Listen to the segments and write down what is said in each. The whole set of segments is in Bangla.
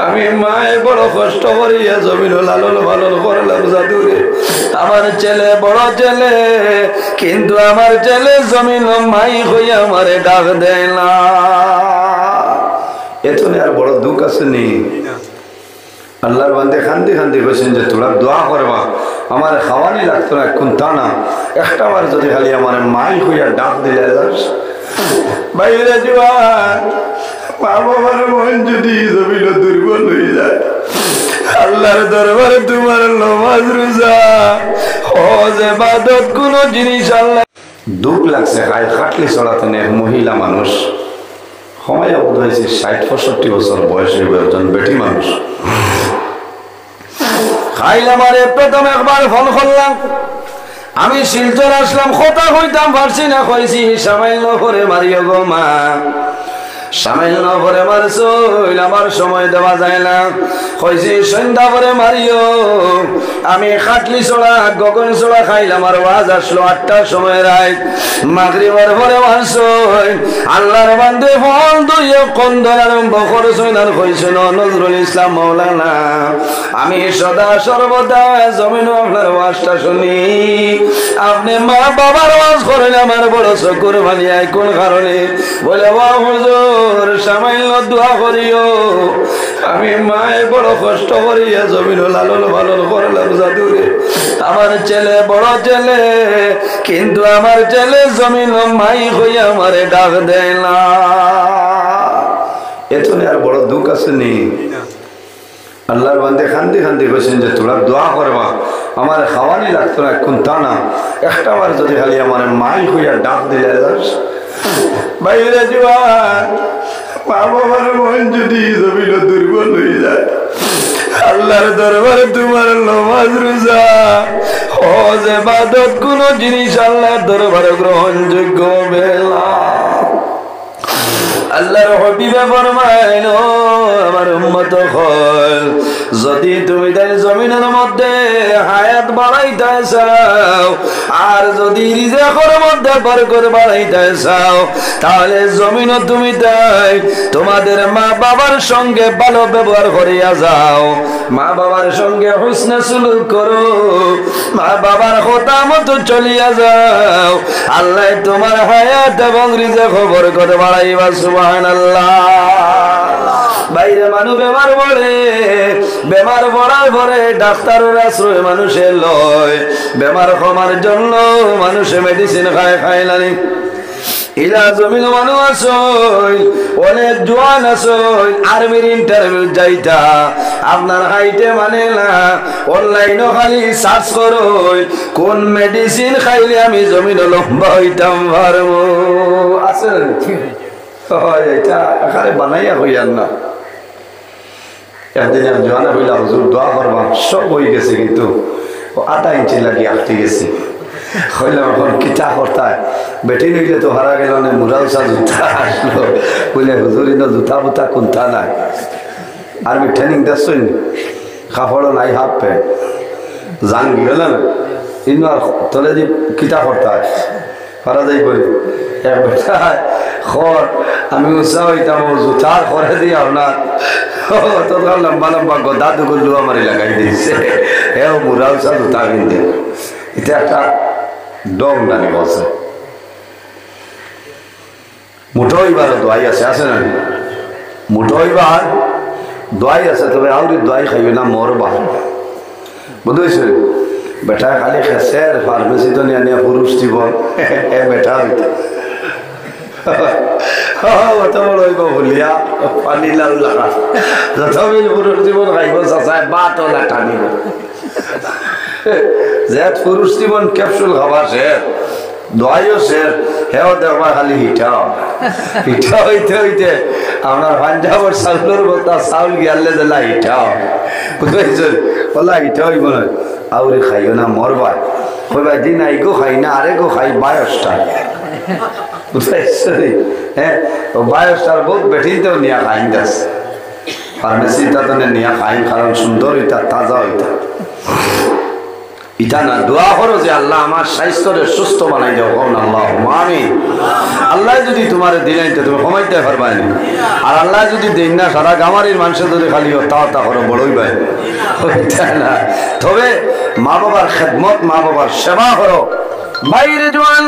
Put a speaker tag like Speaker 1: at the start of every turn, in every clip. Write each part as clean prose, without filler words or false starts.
Speaker 1: আমি মায়ে বড় কষ্ট করিয়া জমিন লালন পালন করলাম জাদুরে। আমার ছেলে বড় ছেলে, কিন্তু আমার ছেলে জমিন মাই হইয়া আমারে ডাক দেয় না। এতনে আর বড় দুঃখ আছে নি? আল্লাহর বান্দে খান্দি খান্দি কইছেন যে তোরা দোয়া করবা, আমার খাওয়ানি লাগতো না এখন তা না, একটা বার যদি খালি আমার মাই হইয়া ডাক দিলে বাইরে জোয়ান মা বাবার মন যদি জমিল দুর্বল হয়ে যায়, আল্লাহর দরবারে তোমার নামাজ রোজা হজ ইবাদত কোন জিনিস আল্লাহ দুঃখ লাগছে। হাই খাটলি চড়াতেন এক মহিলা মানুষ, সময় বোধ হয়েছে ৬০-৬৫ বছর বয়স হইবে, একজন বেটি মানুষ। খাইলাম আরে প্রথম একবার ফোন করলাম, আমি শিলচর আসলাম, কথা কইতাম পারছি না, কইছি সামাইল করে মারিও গো মা, সামাইল করে মারছইল, আমার সময় দেওয়া যায় না, কইছি সন্ধ্যা করে মারিও। আমি খাটলি চড়া গগন চড়া খাইলাম, আর ওয়াজ আসলো ৮টার সময় রাত, মাগরিবের পরে মারছইল। আল্লাহর বান্দে ফল দুইয়ে কন্দন আরম্ভ করছইন, আর কইছেন নজরুল ইসলাম মাওলানা আমি সদা সর্বদা জমিন আপনার ওয়াজটা শুনি, আপনি মা বাবার ওয়াজ করেন, আমার বড় চকুর ভালি আয় কোন কারণে? বলে বা হুজুর সামান্য দোয়া করিও, আমি মায়ে বড় কষ্ট করিয়া জমিন লালন পালন করলাম জাদুরে। আমার ছেলে বড় ছেলে, কিন্তু আমার ছেলে জমিন মাই হইয়া আমারে ডাক দেয় না। এতনে আর বড় দুঃখ আছে নি? আল্লাহর বান্দে খান্দি খান্দি কইছেন যে তোরা দোয়া করবা, আমার খাওয়ানি লাগতো না এখন তা না, একটা বার যদি খালি আমার মাই হইয়া ডাক দিলে বাইরে জোয়ান মা বাবার মন যদি জমিল দুর্বল হয়ে যায়, আল্লাহর দরবারে তোমার নামাজ রোজা হজ ইবাদত কোন জিনিস আল্লাহর দরবারে গ্রহণযোগ্য হবে না। আল্লাহর হাবিবে ফরমাইল আমার উম্মত হল, যদি তুমি তাই জমিনের মধ্যে হায়াত বাড়াইতে চাও, আর যদি রিজেকের মধ্যে বরকত বাড়াইতে চাও, তাহলে জমিনও তুমি তাই তোমাদের মা বাবার সঙ্গে ভালো ব্যবহার করিয়া যাও, মা বাবার সঙ্গে হুসনে সুলুক করো, মা বাবার কথা মতো চলিয়া যাও, আল্লাহ তোমার হায়াত এবং রিজেক বরকত বাড়াইবা। সুবহানাল্লাহ। বাইরে মানুষ বেমার পড়ে, বেমার পড়ার পরে ডাক্তারের আশ্রয় মানুষের লয়, বেমার কমার জন্য মানুষে মেডিসিন খায়, খায় না ইলা জমিন মানুষ আসই, অনেক জোয়ান আসই, আর্মির ইন্টারভিউ যাইতা আপনার হাইটে মানে না, অনলাইনও খালি সার্চ করো কোন মেডিসিন খাইলে আমি জমিন লম্বা হইতাম পারবো। আছে এটা এখানে বানাইয়া হইয়ার না। একদিন এক জোয়ানে হইলা হুজুর দোয়া করবা, সব হয়ে গেছে, কিন্তু ৮ ইঞ্চি লাগিয়ে আটকে গেছি। হইলাম এখন কিতা করতায়, বেটি নিলে তো হারা গেল না, মুরাউসা জুতা আসলো, বলে হুজুর ইনো জুতা বুতা কোনটা নাই, আর্মি ট্রেনিং দেখছই কাপড়ও নাই, হাফ প্যান্ট জান গেল না, ইনো আর তলে যে কিতা করতায় পারা যাই বলি এক বেটা খর আমি উৎসাহ হইতাম জুতার করে দিয়ে আপনার লম্বা লম্বা গদা দুগুলো আমার লাগাই দিয়েছে, এও মুরা উৎসাহ জুতা কিনতে। এটা একটা ডং নানি বলছে। মুঠো হইবার দোয়াই আছে, আছে না? মুঠো হইবার দোয়াই আছে, তবে আউরি দোয়াই খাইবে না মরবা, বুঝেছে? বেটা খালি খেসের ফার্মেসি তো নিয়ে নিয়ে পুরুষ জীবন বেটা হইতে অত বড় হইব ভুলিয়া পানি লাল লাগা, যত বিল পুরুষ জীবন খাইব চাচায় বাত ওলা টানিব, যে পুরুষ জীবন ক্যাপসুল খাবা শের, দোয়াইও শের, হেও দেখবা খালি হিটাও হিটা হইতে হইতে আপনার পাঞ্জাবর চাউলের বতা চাউল গিয়ালে দিলা হিটাও, বুঝেছেন? বলা হিটা হইব না, আউরি খাইও না মরবা, কইবা দিন আইগো খাই না আরেগো খাই বায়সটা, বুঝাইছে? হ্যাঁ, ও বায়সটার বহুত বেঠিতেও নিয়া খাইন দাস, ফার্মেসিটা তো নিয়া খাইন, কারণ সুন্দর ইটা তাজা হইতা, ইটা জানা দোয়া করো যে আল্লাহ আমার স্বাস্থ্যরে সুস্থ বানাই দাও, আল্লাহুম্মা আমিন। আল্লাহ যদি তোমার দিলেন তো তুমি কমাইতে পারবা না, আর আল্লাহ যদি দেন না সারা গামারির মানুষের যদি খালি তা করো বড়ই ভাই না। তবে মা বাবার খেদমত, মা বাবার সেবা করো বাইরে জোয়ান,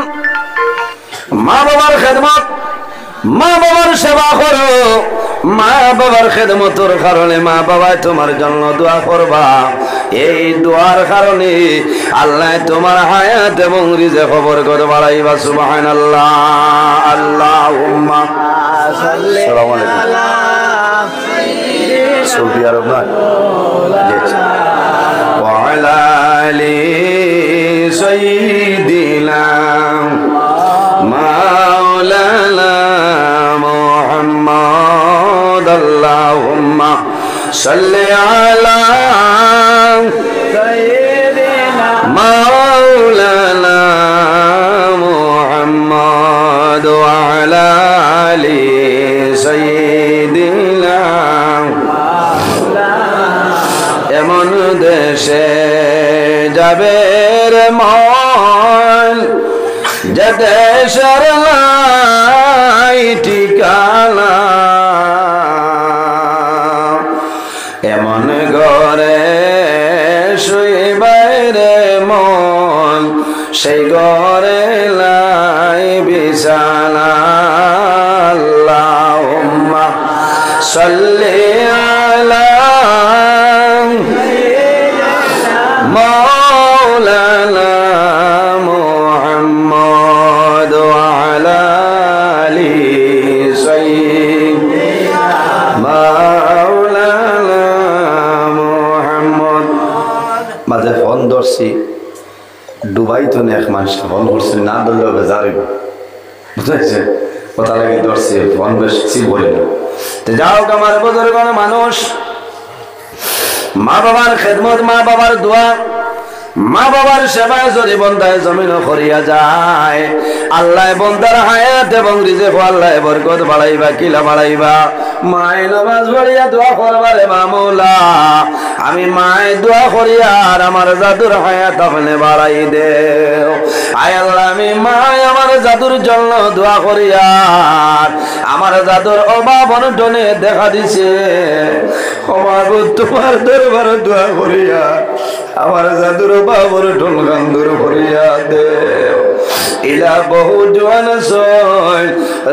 Speaker 1: মা বাবার খেদমত, মা বাবার সেবা করো। মা বাবার খেদমতের কারণে মা বাবাই তোমার জন্য দোয়া করবা। এই দোয়ার কারণে আল্লাহ তোমার হায়াত এবং রিজিক বরকত বাড়াইবা। সুবহানাল্লাহ। আল্লাহুম্মা সাল্লি আলা সৌদি আরব না ওয়া আলা আলি সাইয়্যিদিনা মাওলানা মুহাম্মদ। আল্লাহুম্মা সাল্লি আলা সাইয়্যিদিনা মাওলানা মুহাম্মদ ওয়া আলা আলি সাইয়্যিদিনা। এমন দেশে যাবে রে মন, যে দেশের নাই ঠিকানা, এমন ঘরে শুইবে রে মন, সেই ঘরে নাই বিছানা। আল্লাহুম্মা সাল্লি আলা মাওলানা মুহাম্মদ ওয়া আলা আলি সাইয়্যিদিনা মাওলানা মুহাম্মদ। মাঝে ফোন ধরছি দুবাই তো এক মানুষ ফোন করছে, না ধরলেও বেজার বুঝেছে, কথা লাগে ধরছি ফোন বেশি বলে না। তো যাও আমার বুজুর্গ মানুষ, মা বাবার খেদমত, মা বাবার দোয়া, মা বাবার সেবায় যদি বন্দায় জমিন করিয়া যায়, আল্লাহ বন্দার হায়াত এবং রিজিক আল্লাহ বরকত বাড়াইবা। কিলা বাড়াইবা? মায় নামাজ পড়িয়া দোয়া করবারে মামলা, আমি মায় দোয়া করিয়া আর আমার জাদুর হায়াত আপনি বাড়াই দেও। আয় আল্লাহ, আমি মায় আমার জাদুর জন্য দোয়া করিয়া আমার জাদুর অভাব অনটনে দেখা দিছে, তোমার দরবার দোয়া করিয়া আমার জাদুর বাবর ঢোলগান দূর করিয়া দেও। ইলা বহু জোয়ান সয়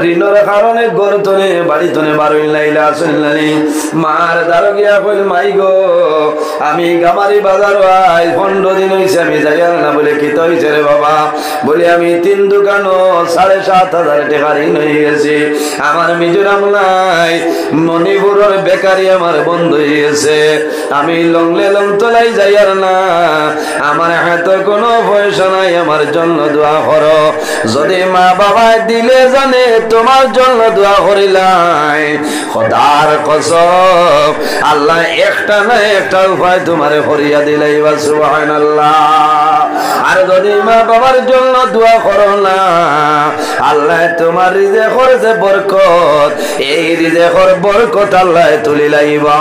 Speaker 1: ঋণর কারণে গরতনে বাড়িতনে বারোই লাইলা আসলানি মার দারো গিয়া কইল, মাই গো আমি গামারি বাজার আই 15 দিন হইছে আমি যাইয়ার না। বলে কি হইছে রে বাবা? বলে আমি 3 দোকানও 7,500 টাকা ঋণ হয়ে গেছি। আমার মিজোরাম নাই, মণিপুরের বেকারি আমার বন্ধ হয়ে গেছে, আমি লংলে লং তোলাই যাইয়ার না, আমার হাতে কোনো পয়সা নাই, আমার জন্য দোয়া করো। যদি মা বাবা দিলে জানে তোমার জন্য দোয়া করিলাই, খোদার কসম আল্লাহ একটা না একটা উপায় তোমারে করিয়া দিলাই। সুবহানাল্লাহ। আর যদি মা বাবার জন্য দোয়া করো না, আল্লাহ তোমার রিজিকের যে বরকত, এই রিজিকের বরকত আল্লাহ তুলি লাইবা।